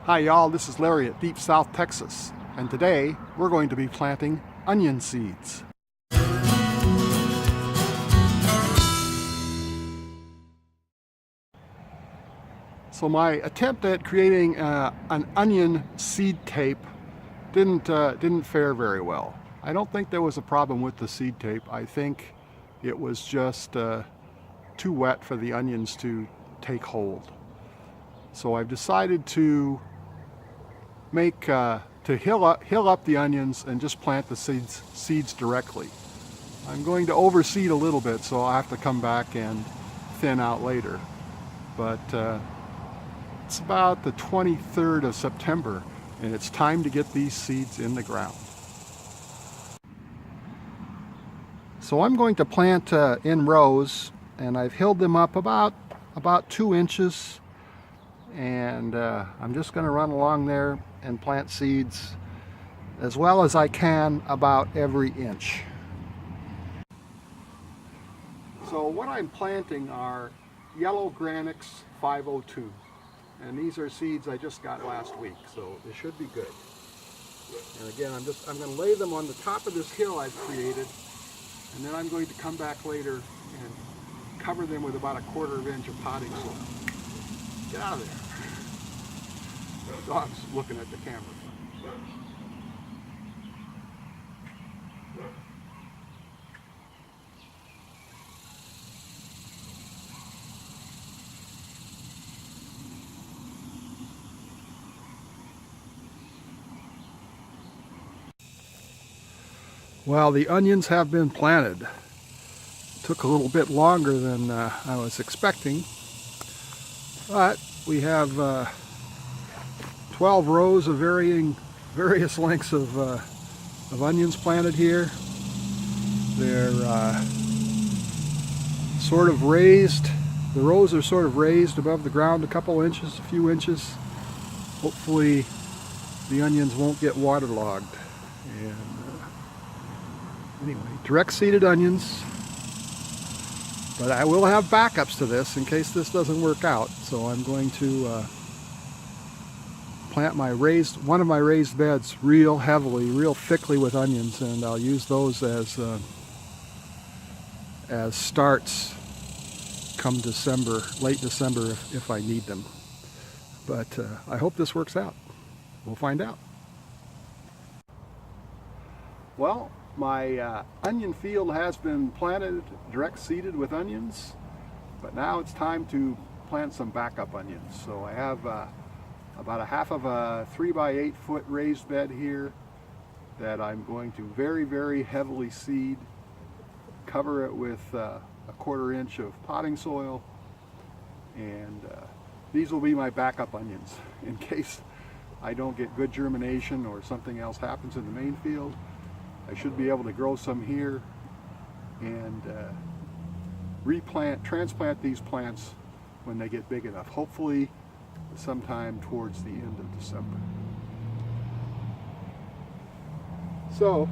Hi y'all, this is Larry at Deep South Texas, and today we're going to be planting onion seeds. So my attempt at creating an onion seed tape didn't fare very well. I don't think there was a problem with the seed tape. I think it was just too wet for the onions to take hold. So I've decided to hill up the onions and just plant the seeds directly. I'm going to overseed a little bit, so I'll have to come back and thin out later. But it's about the 23rd of September, and it's time to get these seeds in the ground. So I'm going to plant in rows, and I've hilled them up about 2 inches, and I'm just going to run along there and plant seeds as well as I can about every inch. So what I'm planting are yellow Granix 502, and these are seeds I just got last week, so they should be good. And again, I'm going to lay them on the top of this hill I've created, and then I'm going to come back later and cover them with about 1/4 inch of potting soil. Get out of there. The dog's looking at the camera. Well, the onions have been planted. It took a little bit longer than I was expecting, but we have 12 rows of various lengths of onions planted here. They're sort of raised. The rows are sort of raised above the ground a few inches. Hopefully the onions won't get waterlogged. And anyway, direct seeded onions. But I will have backups to this in case this doesn't work out. So I'm going to plant one of my raised beds real heavily, real thickly with onions, and I'll use those as starts come December, late December if I need them. But I hope this works out. We'll find out. Well, my onion field has been planted, direct seeded with onions, but now it's time to plant some backup onions. So I have about 1/2 of a 3 by 8 foot raised bed here that I'm going to very, very heavily seed, cover it with 1/4 inch of potting soil, and these will be my backup onions in case I don't get good germination or something else happens in the main field. I should be able to grow some here and transplant these plants when they get big enough, hopefully sometime towards the end of December. So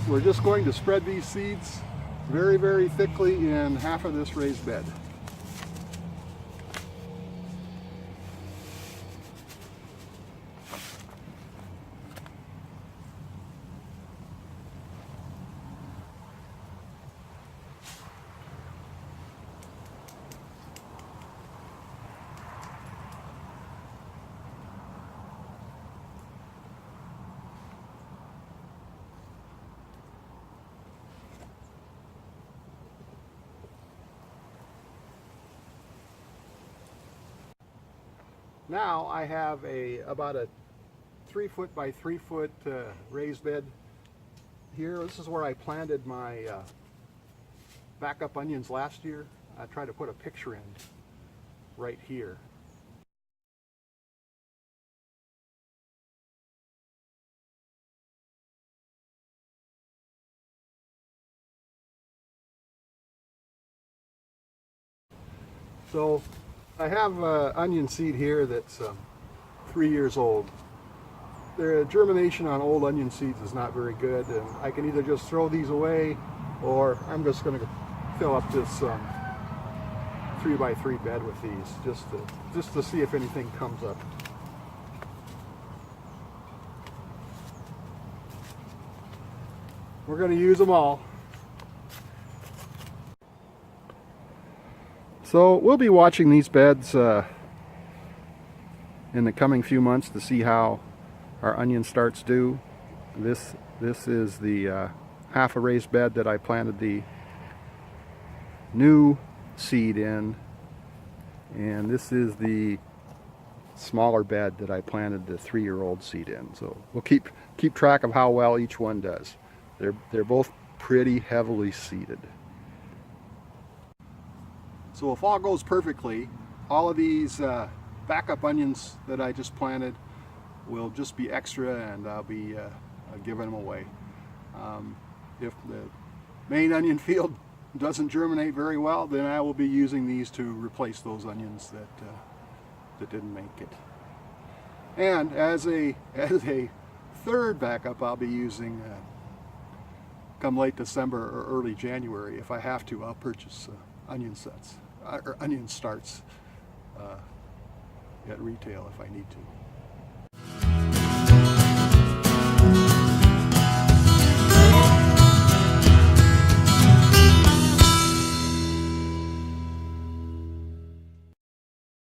we're just going to spread these seeds very, very thickly in half of this raised bed. Now I have about a 3 foot by 3 foot raised bed here. This is where I planted my backup onions last year. I tried to put a picture in right here. So I have onion seed here that's 3 years old. The germination on old onion seeds is not very good, and I can either just throw these away, or I'm just going to fill up this 3x3 bed with these, just to see if anything comes up. We're going to use them all. So we'll be watching these beds in the coming few months to see how our onion starts do. This is the half a raised bed that I planted the new seed in, and this is the smaller bed that I planted the 3-year-old seed in. So we'll keep track of how well each one does. They're both pretty heavily seeded. So if all goes perfectly, all of these backup onions that I just planted will just be extra, and I'll be giving them away. If the main onion field doesn't germinate very well, then I will be using these to replace those onions that didn't make it. And as a third backup, I'll be using come late December or early January. If I have to, I'll purchase onion sets or onion starts at retail if I need to.